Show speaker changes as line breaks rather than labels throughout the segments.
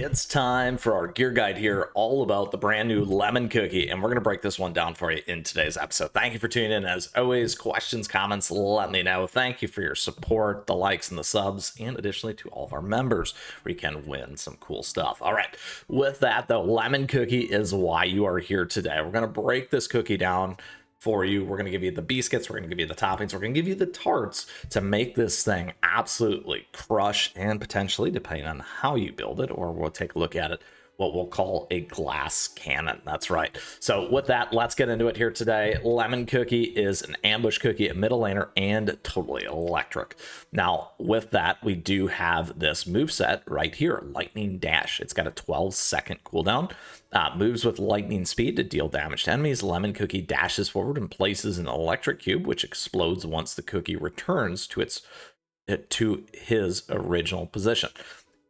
It's time for our gear guide here, all about the brand new lemon cookie, and we're going to break this one down for you in today's episode. Thank you for tuning in. As always, questions, comments, let me know. Thank you for your support, the likes and the subs, and additionally to all of our members, where you can win some cool stuff. All right, with that though, lemon cookie is why you are here today. We're going to break this cookie down for you. We're going to give you the biscuits, we're going to give you the toppings, we're going to give you the tarts to make this thing absolutely crush, and potentially, depending on how you build it, or we'll take a look at it, what we'll call a glass cannon. That's right. So with that, let's get into it here today. Lemon cookie is an ambush cookie, a middle laner, and totally electric. Now with that, we do have this moveset right here, lightning dash. It's got a 12-second cooldown. Moves with lightning speed to deal damage to enemies. Lemon cookie dashes forward and places an electric cube, which explodes once the cookie returns to his original position,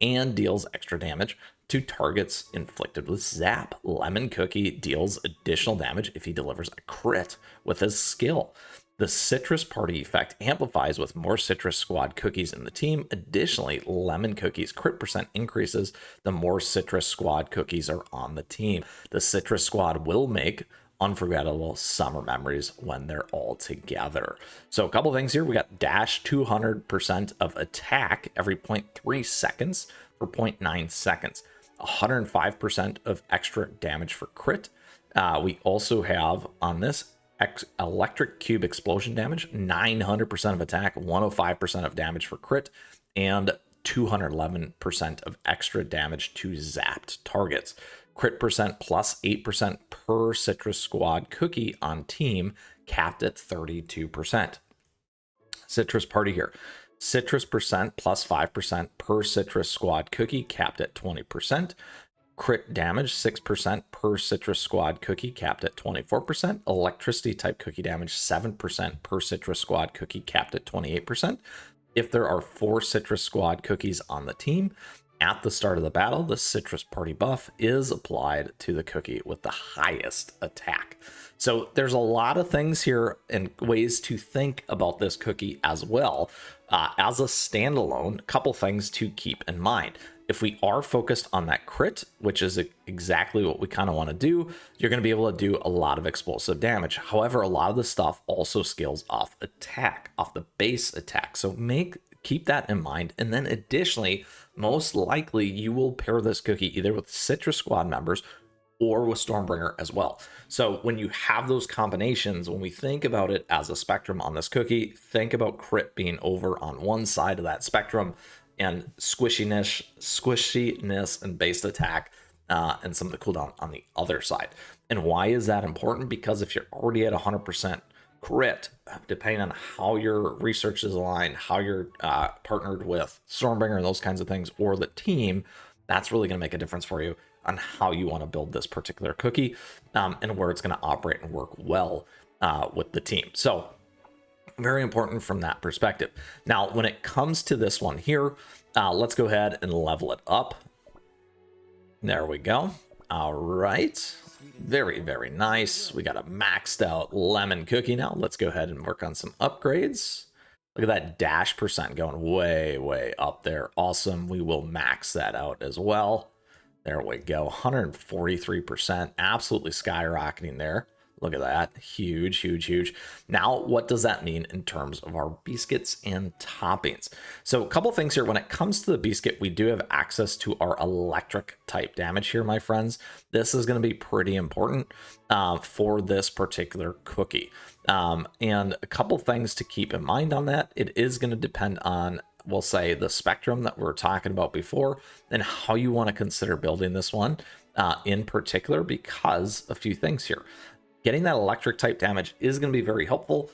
and deals extra damage to targets inflicted with zap. Lemon cookie deals additional damage if he delivers a crit with his skill. The citrus party effect amplifies with more citrus squad cookies in the team. Additionally, lemon cookies crit percent increases the more citrus squad cookies are on the team. The citrus squad will make unforgettable summer memories when they're all together. So a couple things here. We got dash 200% of attack every 0.3 seconds for 0.9 seconds. 105% of extra damage for crit. We also have on this electric cube explosion damage, 900% of attack, 105% of damage for crit, and 211% of extra damage to zapped targets. Crit percent plus 8% per citrus squad cookie on team, capped at 32%. Citrus party here. Citrus percent plus 5% per citrus squad cookie, capped at 20%. Crit damage 6% per citrus squad cookie, capped at 24%. Electricity type cookie damage 7% per citrus squad cookie, capped at 28%. If there are 4 citrus squad cookies on the team at the start of the battle, the citrus party buff is applied to the cookie with the highest attack. So there's a lot of things here and ways to think about this cookie as well. As a standalone, a couple things to keep in mind. If we are focused on that crit, which is exactly what we kind of want to do, you're going to be able to do a lot of explosive damage. However, a lot of the stuff also scales off attack, off the base attack. So keep that in mind. And then additionally, most likely you will pair this cookie either with citrus squad members or with Stormbringer as well. So when you have those combinations, when we think about it as a spectrum on this cookie, think about crit being over on one side of that spectrum, and squishiness and based attack and some of the cooldown on the other side. And why is that important? Because if you're already at 100% crit, depending on how your research is aligned, how you're partnered with Stormbringer and those kinds of things, or the team, that's really going to make a difference for you on how you want to build this particular cookie and where it's going to operate and work well with the team. So very important from that perspective. Now, when it comes to this one here, let's go ahead and level it up. There we go. All right. Very, very nice. We got a maxed out lemon cookie now. Let's go ahead and work on some upgrades. Look at that dash percent going way, way up there. Awesome. We will max that out as well. There we go. 143%. Absolutely skyrocketing there. Look at that. Huge, huge, huge. Now, what does that mean in terms of our biscuits and toppings? So a couple things here. When it comes to the biscuit, we do have access to our electric type damage here, my friends. This is going to be pretty important for this particular cookie. And a couple things to keep in mind on that. It is going to depend on, we'll say, the spectrum that we were talking about before and how you want to consider building this one in particular, because a few things here. Getting that electric type damage is going to be very helpful.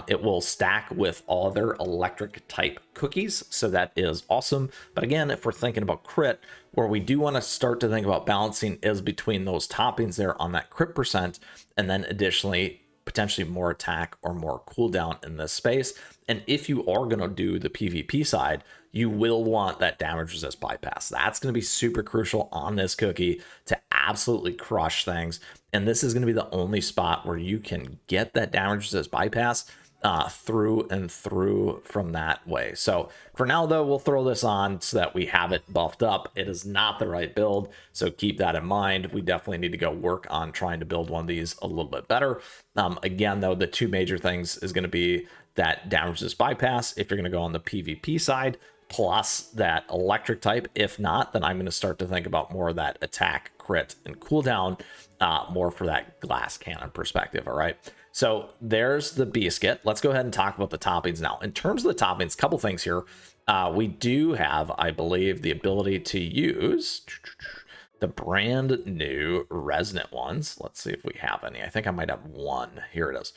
It will stack with other electric type cookies, so that is awesome. But again, if we're thinking about crit, where we do want to start to think about balancing is between those toppings there on that crit percent, and then additionally potentially more attack or more cooldown in this space. And if you are going to do the PvP side, you will want that damage resist bypass. That's going to be super crucial on this cookie to absolutely crush things. And this is going to be the only spot where you can get that damage resist bypass through and through from that way. So for now, though, we'll throw this on so that we have it buffed up. It is not the right build, so keep that in mind. We definitely need to go work on trying to build one of these a little bit better. Again, though, the two major things is going to be that damage resist bypass if you're going to go on the PvP side, plus that electric type. If not, then I'm going to start to think about more of that attack, crit, and cooldown, more for that glass cannon perspective. All right. So there's the Beascuit. Let's go ahead and talk about the toppings now. In terms of the toppings, a couple things here. We do have, I believe, the ability to use the brand new resonant ones. Let's see if we have any. I think I might have one. Here it is.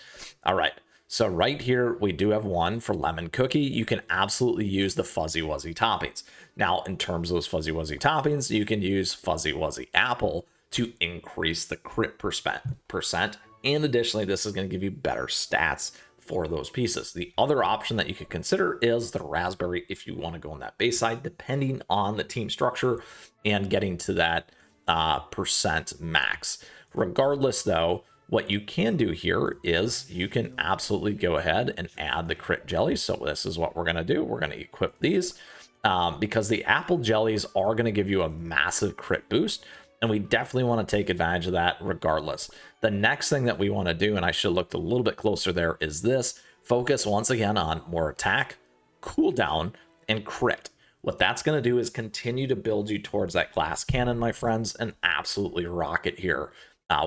All right. So right here, we do have one for lemon cookie. You can absolutely use the fuzzy wuzzy toppings. Now, in terms of those fuzzy wuzzy toppings, you can use fuzzy wuzzy apple to increase the crit percent. And additionally, this is going to give you better stats for those pieces. The other option that you could consider is the raspberry if you want to go on that base side, depending on the team structure and getting to that percent max. Regardless, though, what you can do here is you can absolutely go ahead and add the crit jellies. So this is what we're going to do. We're going to equip these because the apple jellies are going to give you a massive crit boost. And we definitely want to take advantage of that regardless. The next thing that we want to do, and I should have looked a little bit closer there, is this. Focus once again on more attack, cooldown, and crit. What that's going to do is continue to build you towards that glass cannon, my friends, and absolutely rock it here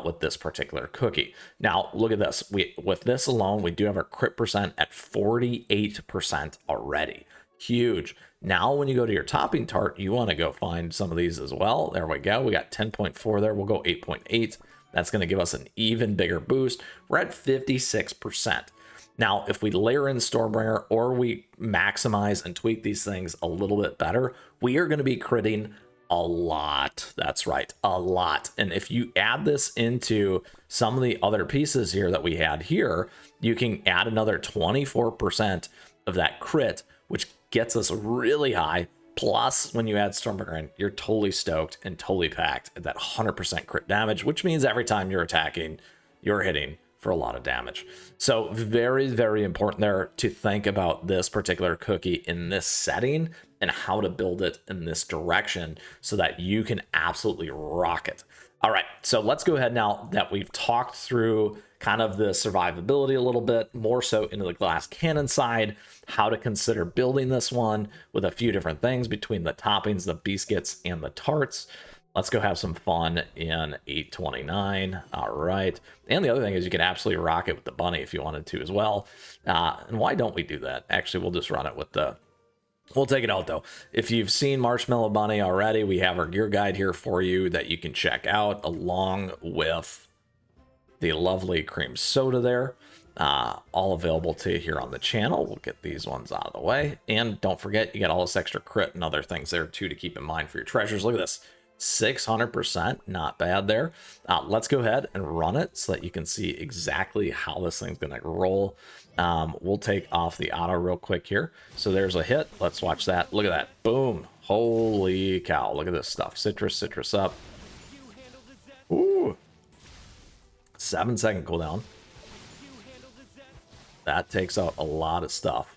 with this particular cookie. Now, look at this. With this alone, we do have our crit percent at 48% already. Huge. Now, when you go to your topping tart, you want to go find some of these as well. There we go. We got 10.4 there. We'll go 8.8. That's going to give us an even bigger boost. We're at 56%. Now, if we layer in Stormbringer or we maximize and tweak these things a little bit better, we are going to be critting a lot. That's right, a lot. And if you add this into some of the other pieces here that we had here, you can add another 24% of that crit, which gets us really high. Plus, when you add Stormbringer in, you're totally stoked and totally packed at that 100% crit damage, which means every time you're attacking, you're hitting for a lot of damage. So very, very important there to think about this particular cookie in this setting and how to build it in this direction so that you can absolutely rock it. All right, so let's go ahead now that we've talked through kind of the survivability a little bit, more so into the glass cannon side, how to consider building this one with a few different things between the toppings, the Beascuits, and the tarts. Let's go have some fun in 829. All right. And the other thing is you can absolutely rock it with the bunny if you wanted to as well. And why don't we do that? Actually, we'll just run it with the... We'll take it out, though. If you've seen Marshmallow Bunny already, we have our gear guide here for you that you can check out, along with the lovely cream soda there. All available to you here on the channel. We'll get these ones out of the way. And don't forget, you got all this extra crit and other things there, too, to keep in mind for your treasures. Look at this. 600%, not bad there. Let's go ahead and run it so that you can see exactly how this thing's gonna roll. We'll take off the auto real quick here. So there's a hit. Let's watch that. Look at that. Boom. Holy cow. Look at this stuff. Citrus up. Ooh. 7-second cooldown. That takes out a lot of stuff.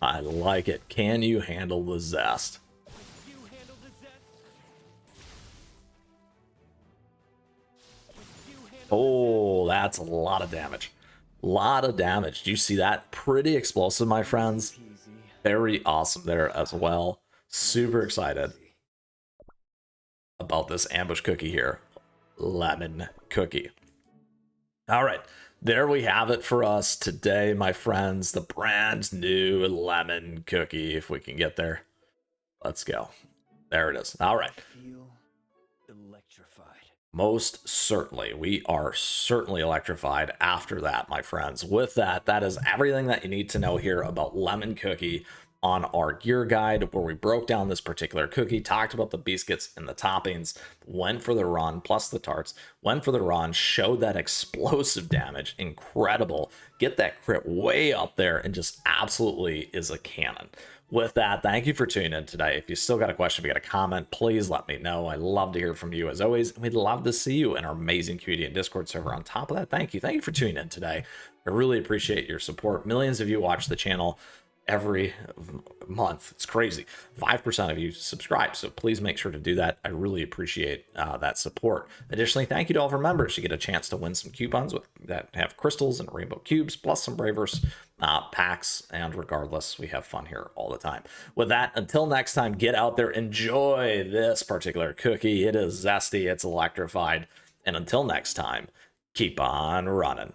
I like it. Can you handle the zest? Oh, that's a lot of damage. Lot of damage. Do you see that? Pretty explosive, my friends. Very awesome there as well. Super excited about this ambush cookie here. Lemon cookie. All right. There we have it for us today, my friends. The brand new lemon cookie. If we can get there. Let's go. There it is. All right. Most certainly. We are certainly electrified after that, my friends. With that, that is everything that you need to know here about lemon cookie on our gear guide, where we broke down this particular cookie, talked about the biscuits and the toppings, went for the run, plus the tarts, went for the run, showed that explosive damage, incredible, get that crit way up there, and just absolutely is a cannon. With that, thank you for tuning in today. If you still got a question, if you got a comment, please let me know. I love to hear from you as always. And we'd love to see you in our amazing community and Discord server. On top of that, thank you. Thank you for tuning in today. I really appreciate your support. Millions of you watch the channel every month. It's crazy. 5% of you subscribe, so please make sure to do that. I really appreciate that support. Additionally, thank you to all of our members. You get a chance to win some coupons that have crystals and rainbow cubes, plus some Braverse packs, and regardless, we have fun here all the time. With that, until next time, get out there, enjoy this particular cookie. It is zesty, it's electrified, and until next time, keep on running.